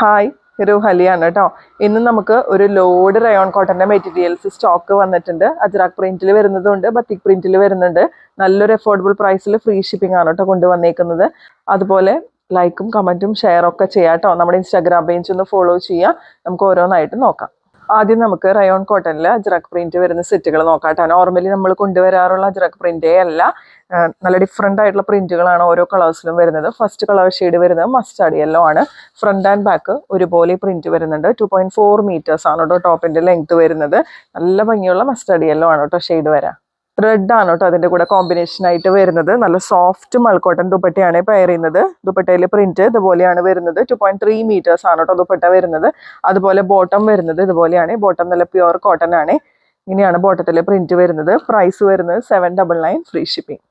Hi, റുഹലിയാണ് കേട്ടോ. ഇന്ന് നമുക്ക് ഒരു ലോഡ് റയോൺ കോട്ടന്റെ മെറ്റീരിയൽസ് സ്റ്റോക്ക് വന്നിട്ടുണ്ട്. അജ്രാക് പ്രിന്റിൽ വരുന്നതുണ്ട്, ബത്തിക് പ്രിന്റിൽ വരുന്നുണ്ട്. നല്ലൊരു അഫോർഡബിൾ പ്രൈസിൽ ഫ്രീ ഷിപ്പിംഗ് ആണ് കേട്ടോ കൊണ്ടുവന്നേക്കുന്നത്. അതുപോലെ ലൈക്കും കമന്റും ഷെയർ ഒക്കെ ചെയ്യാം കേട്ടോ. നമ്മുടെ ഇൻസ്റ്റാഗ്രാം പേജ് ഒന്ന് ഫോളോ ചെയ്യാം. നമുക്ക് ഓരോന്നായിട്ട് നോക്കാം. ആദ്യം നമുക്ക് റയോൺ കോട്ടണിൽ അജ്രാക് പ്രിന്റ് വരുന്ന സെറ്റുകൾ നോക്കാം കേട്ടോ. നോർമലി നമ്മൾ കൊണ്ടുവരാറുള്ള അജ്രാക് പ്രിന്റേ അല്ല, നല്ല ഡിഫറെൻ്റ് ആയിട്ടുള്ള പ്രിന്റുകളാണ് ഓരോ കളേഴ്സിലും വരുന്നത്. ഫസ്റ്റ് കളർ ഷെയ്ഡ് വരുന്നത് മസ്റ്റാർഡ് യെല്ലോ ആണ്. ഫ്രണ്ട് ആൻഡ് ബാക്ക് ഒരുപോലെ പ്രിന്റ് വരുന്നുണ്ട്. 2.4 മീറ്റേഴ്സ് ആണ് കേട്ടോ ടോപ്പിന്റെ ലെങ്ത് വരുന്നത്. നല്ല ഭംഗിയുള്ള മസ്റ്റാർഡ് യെല്ലോ ആണ് കേട്ടോ ഷെയ്ഡ് വരാം. റെഡ് ആണ് കേട്ടോ അതിന്റെ കൂടെ കോമ്പിനേഷൻ ആയിട്ട് വരുന്നത്. നല്ല സോഫ്റ്റ് മൾക്കോട്ടൺ ദുപ്പട്ടയാണ് പെയർ ചെയ്യുന്നത്. ദുപ്പട്ടയിലെ പ്രിന്റ് ഇതുപോലെയാണ് വരുന്നത്. 2.3 മീറ്റേഴ്സ് ആണ് കേട്ടോ ദുപ്പട്ട വരുന്നത്. അതുപോലെ ബോട്ടം വരുന്നത് ഇതുപോലെയാണ്. ബോട്ടം നല്ല പ്യുവർ കോട്ടൺ ആണ്. ഇങ്ങനെയാണ് ബോട്ടത്തിലെ പ്രിന്റ് വരുന്നത്. പ്രൈസ് വരുന്നത് 799 free shipping.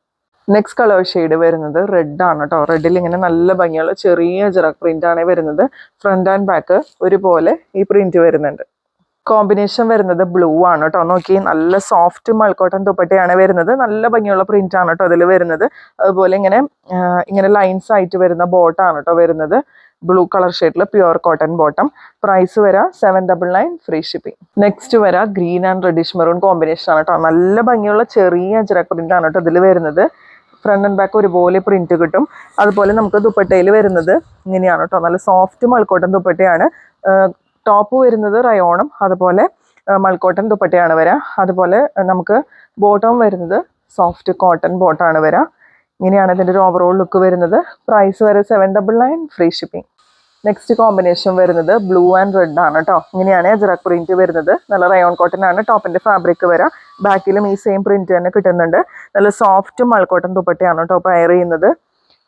Next colour shade വരുന്നത് റെഡ് ആണ് കേട്ടോ. റെഡിൽ ഇങ്ങനെ നല്ല ഭംഗിയുള്ള ചെറിയ അജ്രക് പ്രിന്റ് ആണ് വരുന്നത്. ഫ്രണ്ട് ആൻഡ് ബാക്ക് ഒരുപോലെ ഈ പ്രിന്റ് വരുന്നുണ്ട്. കോമ്പിനേഷൻ വരുന്നത് ബ്ലൂ ആണ് കേട്ടോ. നോക്കി, നല്ല സോഫ്റ്റ് മൾക്കോട്ടൺ ദുപ്പട്ടയാണ് വരുന്നത്. നല്ല ഭംഗിയുള്ള പ്രിന്റ് ആണ് കേട്ടോ അതിൽ വരുന്നത്. അതുപോലെ ഇങ്ങനെ ലൈൻസ് ആയിട്ട് വരുന്ന ബോട്ടാണ് കേട്ടോ വരുന്നത്. ബ്ലൂ കളർ ഷെയ്ഡിൽ പ്യുവർ കോട്ടൺ ബോട്ടം. പ്രൈസ് വരാം 799 ഫ്രീ ഷിപ്പിംഗ്. നെക്സ്റ്റ് വരാം green and reddish maroon combination ആണ് കേട്ടോ. നല്ല ഭംഗിയുള്ള ചെറിയ അജ്രക് പ്രിന്റ് ആണ് കേട്ടോ ഇതിൽ വരുന്നത്. ഫ്രണ്ട് ആൻഡ് ബാക്ക് ഒരുപോലെ പ്രിന്റ് കിട്ടും. അതുപോലെ നമുക്ക് ദുപ്പട്ടയിൽ വരുന്നത് ഇങ്ങനെയാണ് കേട്ടോ. നല്ല സോഫ്റ്റ് മൾക്കോട്ടൺ ദുപ്പട്ടയാണ്. ടോപ്പ് വരുന്നത് റയോണും അതുപോലെ മൾക്കോട്ടൺ ദുപ്പട്ടയാണ് വരിക. അതുപോലെ നമുക്ക് ബോട്ടം വരുന്നത് സോഫ്റ്റ് കോട്ടൺ ബോട്ടാണ് വരിക. ഇങ്ങനെയാണ് ഇതിൻ്റെ ഒരു ഓവറോൾ ലുക്ക് വരുന്നത്. പ്രൈസ് വരെ 799 ഫ്രീ ഷിപ്പിംഗ്. നെക്സ്റ്റ് കോമ്പിനേഷൻ വരുന്നത് ബ്ലൂ ആൻഡ് റെഡ് ആണ് കേട്ടോ. ഇങ്ങനെയാണ് അജ്രക് പ്രിന്റ് വരുന്നത്. നല്ല റയോൺ കോട്ടൺ ആണ് ടോപ്പിന്റെ ഫാബ്രിക് വരാം. ബാക്കിലും ഈ സെയിം പ്രിന്റ് തന്നെ കിട്ടുന്നുണ്ട്. നല്ല സോഫ്റ്റ് മൾക്കോട്ടൺ ദുപ്പട്ടയാണ് കേട്ടോ പെയർ ചെയ്യുന്നത്.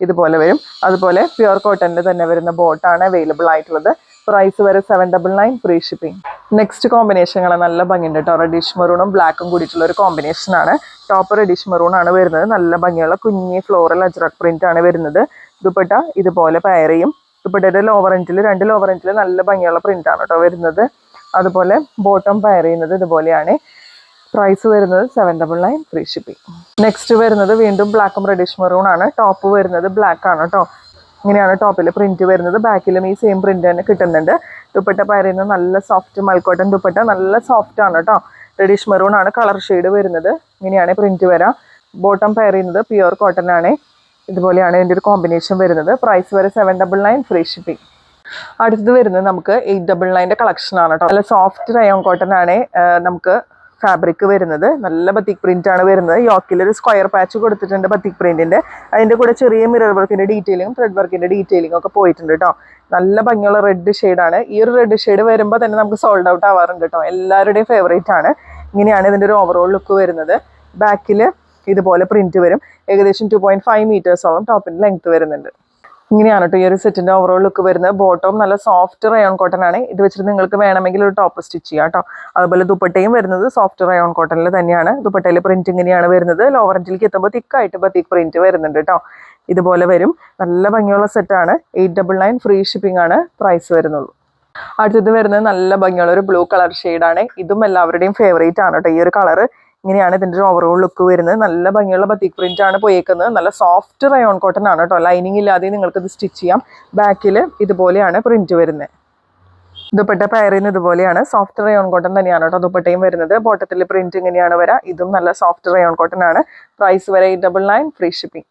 ഇതുപോലെ വരും. അതുപോലെ പ്യുവർ കോട്ടണിൽ തന്നെ വരുന്ന ബോട്ടാണ് അവൈലബിൾ ആയിട്ടുള്ളത്. പ്രൈസ് വരെ 799 ഫ്രീ ഷിപ്പിംഗ്. നെക്സ്റ്റ് കോമ്പിനേഷനുകൾ നല്ല ഭംഗിയുണ്ട് കേട്ടോ. റെഡിഷ് മെറൂണും ബ്ലാക്കും കൂടിയിട്ടുള്ള ഒരു കോമ്പിനേഷൻ ആണ്. ടോപ്പ് റെഡിഷ് മെറൂൺ ആണ് വരുന്നത്. നല്ല ഭംഗിയുള്ള കുഞ്ഞി ഫ്ലോറൽ അജ്രക് പ്രിന്റ് ആണ് വരുന്നത്. ദുപ്പട്ട ഇതുപോലെ പെയർ ചെയ്യും. ദുപ്പട്ടയുടെ രണ്ട് ലോവർ എൻഡിൽ നല്ല ഭംഗിയുള്ള പ്രിന്റ് ആണ് കേട്ടോ വരുന്നത്. അതുപോലെ ബോട്ടം പെയർ ചെയ്യുന്നത് ഇതുപോലെയാണ്. പ്രൈസ് വരുന്നത് 799 ഫ്രീ ഷിപ്പിംഗ്. നെക്സ്റ്റ് വരുന്നത് വീണ്ടും ബ്ലാക്കും റെഡിഷ് മെറൂൺ ആണ്. ടോപ്പ് വരുന്നത് ബ്ലാക്ക് ആണ് കേട്ടോ. ഇങ്ങനെയാണ് ടോപ്പിൽ പ്രിന്റ് വരുന്നത്. ബാക്കിലും ഈ സെയിം പ്രിന്റ് തന്നെ കിട്ടുന്നുണ്ട്. ദുപ്പട്ട പെയർ ചെയ്യുന്നത് നല്ല സോഫ്റ്റ് മൾക്കോട്ടൺ ദുപ്പട്ട. നല്ല സോഫ്റ്റ് ആണ് കേട്ടോ. റെഡിഷ് മെറൂൺ ആണ് കളർ ഷെയ്ഡ് വരുന്നത്. ഇങ്ങനെയാണ് പ്രിന്റ് വരാം. ബോട്ടം പെയർ ചെയ്യുന്നത് പ്യുവർ കോട്ടൺ ആണ്. ഇതുപോലെയാണ് ഇതിൻ്റെ ഒരു കോമ്പിനേഷൻ വരുന്നത്. പ്രൈസ് വരെ 799 ഫ്രീ ഷിപ്പിംഗ്. അടുത്തത് വരുന്നത് നമുക്ക് 899 കളക്ഷൻ ആണ് കേട്ടോ. നല്ല സോഫ്റ്റ് റയോൺ കോട്ടൺ ആണ് നമുക്ക് ഫാബ്രിക് വരുന്നത്. നല്ല ബത്തിക് പ്രിന്റ് ആണ് വരുന്നത്. യോക്കിൽ ഒരു സ്ക്വയർ പാച്ച് കൊടുത്തിട്ടുണ്ട് ബത്തിക് പ്രിന്റിന്റെ. അതിന്റെ കൂടെ ചെറിയ മിറർ വർക്കിന്റെ ഡീറ്റെയിലിംഗും ത്രെഡ് വർക്കിന്റെ ഡീറ്റെയിലിംഗും ഒക്കെ പോയിട്ടുണ്ട് കേട്ടോ. നല്ല ഭംഗിയുള്ള റെഡ് ഷെയ്ഡാണ്. ഈ ഒരു റെഡ് ഷെയ്ഡ് വരുമ്പോൾ തന്നെ നമുക്ക് സോൾഡ് ഔട്ട് ആവാറുണ്ട് കേട്ടോ. എല്ലാവരുടെയും ഫേവറേറ്റ് ആണ്. ഇങ്ങനെയാണ് ഇതിന്റെ ഒരു ഓവറോൾ ലുക്ക് വരുന്നത്. ബാക്കിൽ ഇതുപോലെ പ്രിന്റ് വരും. ഏകദേശം 2.5 മീറ്റേഴ്സോളം ടോപ്പിന്റെ ലെങ്ത് വരുന്നുണ്ട്. ഇങ്ങനെയാണ് കേട്ടോ ഈ ഒരു സെറ്റിന്റെ ഓവറോൾ ലുക്ക് വരുന്നത്. ബോട്ടം നല്ല സോഫ്റ്റ് റയോൺ കോട്ടൺ ആണ്. ഇത് വെച്ചിട്ട് നിങ്ങൾക്ക് വേണമെങ്കിൽ ഒരു ടോപ്പ് സ്റ്റിച്ച് ചെയ്യാം കേട്ടോ. അതുപോലെ ദുപ്പട്ടയും വരുന്നത് സോഫ്റ്റ് റയോൺ കോട്ടണിൽ തന്നെയാണ്. ദുപ്പട്ടയിലെ പ്രിന്റ് ഇങ്ങനെയാണ് വരുന്നത്. ലോവർ എൻഡിലേക്ക് എത്തുമ്പോൾ തിക്കായിട്ട് ബത്തിക് പ്രിന്റ് വരുന്നുണ്ട് കേട്ടോ. ഇതുപോലെ വരും. നല്ല ഭംഗിയുള്ള സെറ്റാണ്. 899 ഫ്രീ ഷിപ്പിംഗ് ആണ് പ്രൈസ് വരുന്നുള്ളൂ. അടുത്തത് വരുന്നത് നല്ല ഭംഗിയുള്ള ഒരു ബ്ലൂ കളർ ഷെയ്ഡാണ്. ഇതും എല്ലാവരുടെയും ഫേവറേറ്റ് ആണ് കേട്ടോ ഈ ഒരു കളർ. ഇങ്ങനെയാണ് ഇതിൻ്റെ ഒരു ഓവറോൾ ലുക്ക് വരുന്നത്. നല്ല ഭംഗിയുള്ള ബത്തിക് പ്രിന്റ് ആണ് പോയേക്കുന്നത്. നല്ല സോഫ്റ്റ് റയോൺ കോട്ടൺ ആണ് കേട്ടോ. ലൈനിങ് ഇല്ലാതെ നിങ്ങൾക്ക് ഇത് സ്റ്റിച്ച് ചെയ്യാം. ബാക്കിൽ ഇതുപോലെയാണ് പ്രിന്റ് വരുന്നത്. ദുപ്പട്ട പെയർ ചെയ്യുന്നത് ഇതുപോലെയാണ്. സോഫ്റ്റ് റയോൺ കോട്ടൺ തന്നെയാണ് കേട്ടോ ദുപ്പട്ടയും വരുന്നത്. ബോട്ടത്തിൽ പ്രിന്റ് ഇങ്ങനെയാണ് വരാം. ഇതും നല്ല സോഫ്റ്റ് റയോൺ കോട്ടൺ ആണ്. പ്രൈസ് വരെ 899 ഫ്രീ ഷിപ്പിംഗ്.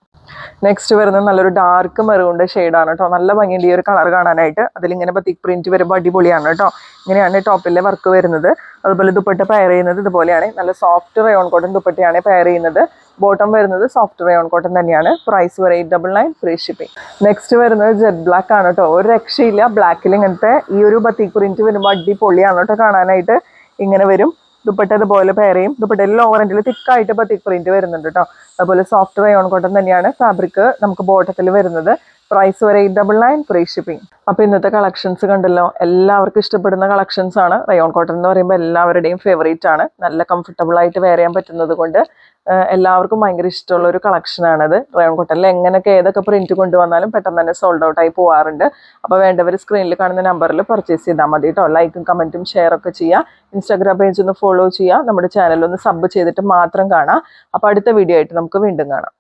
നെക്സ്റ്റ് വരുന്നത് നല്ലൊരു ഡാർക്ക് മെറൂണിന്റെ ഷെയ്ഡാണ് കേട്ടോ. നല്ല ഭംഗിയുണ്ട് ഈ ഒരു കളർ കാണാനായിട്ട്. അതിലിങ്ങനെ ബത്തിക് പ്രിന്റ് വരുമ്പോൾ അടിപൊളിയാണ് കേട്ടോ. ഇങ്ങനെയാണ് ടോപ്പിലെ വർക്ക് വരുന്നത്. അതുപോലെ ദുപ്പട്ട പെയർ ചെയ്യുന്നത് ഇതുപോലെയാണ്. നല്ല സോഫ്റ്റ് റയോൺ കോട്ടൺ ദുപ്പട്ടയാണ് പെയർ ചെയ്യുന്നത്. ബോട്ടം വരുന്നത് സോഫ്റ്റ് റയോൺ കോട്ടൺ തന്നെയാണ്. പ്രൈസ് വരെ 899 ഫ്രീ ഷിപ്പിംഗ്. നെക്സ്റ്റ് വരുന്നത് ജെറ്റ് ബ്ലാക്ക് ആണ് കേട്ടോ. ഒരു രക്ഷയില്ല. ബ്ലാക്കിൽ ഇങ്ങനത്തെ ഈ ഒരു ബത്തിക് പ്രിന്റ് വരുമ്പോൾ അടിപൊളിയാണ് കേട്ടോ കാണാനായിട്ട്. ഇങ്ങനെ വരും. ദുപ്പട്ട ഇതുപോലെ പെയർ ചെയ്യും. ദുപ്പട്ടയിൽ ലോവർ എൻഡിൽ തിക്കായിട്ട് ബത്തിക് പ്രിന്റ് വരുന്നുണ്ട് കേട്ടോ. അതുപോലെ സോഫ്റ്റ് റയോൺ കോട്ടൺ തന്നെയാണ് ഫാബ്രിക് നമുക്ക് ബോട്ടത്തിൽ വരുന്നത്. പ്രൈസ് വരെ 899 ഫ്രീ ഷിപ്പിംഗ്. അപ്പോൾ ഇന്നത്തെ കളക്ഷൻസ് കണ്ടല്ലോ. എല്ലാവർക്കും ഇഷ്ടപ്പെടുന്ന കളക്ഷൻസ് ആണ്. റയോൺ കോട്ടൺ എന്ന് പറയുമ്പോൾ എല്ലാവരുടെയും ഫേവറേറ്റ് ആണ്. നല്ല കംഫർട്ടബിൾ ആയിട്ട് വെയർ ചെയ്യാൻ പറ്റുന്നത് കൊണ്ട് എല്ലാവർക്കും ഭയങ്കര ഇഷ്ടമുള്ള ഒരു കളക്ഷനാണത്. റയോൺ കോട്ടണിൽ എങ്ങനെയൊക്കെ ഏതൊക്കെ പ്രിന്റ് കൊണ്ടുവന്നാലും പെട്ടെന്ന് തന്നെ സോൾഡ് ഔട്ട് ആയി പോകാറുണ്ട്. അപ്പോൾ വേണ്ടവർ സ്ക്രീനിൽ കാണുന്ന നമ്പറിൽ പർച്ചേസ് ചെയ്താൽ മതി കേട്ടോ. ലൈക്കും കമന്റും ഷെയർ ഒക്കെ ചെയ്യുക. ഇൻസ്റ്റാഗ്രാം പേജ് ഒന്ന് ഫോളോ ചെയ്യുക. നമ്മുടെ ചാനൽ ഒന്ന് സബ് ചെയ്തിട്ട് മാത്രം കാണാം. അപ്പോൾ അടുത്ത വീഡിയോ ആയിട്ട് നമുക്ക് വീണ്ടും കാണാം.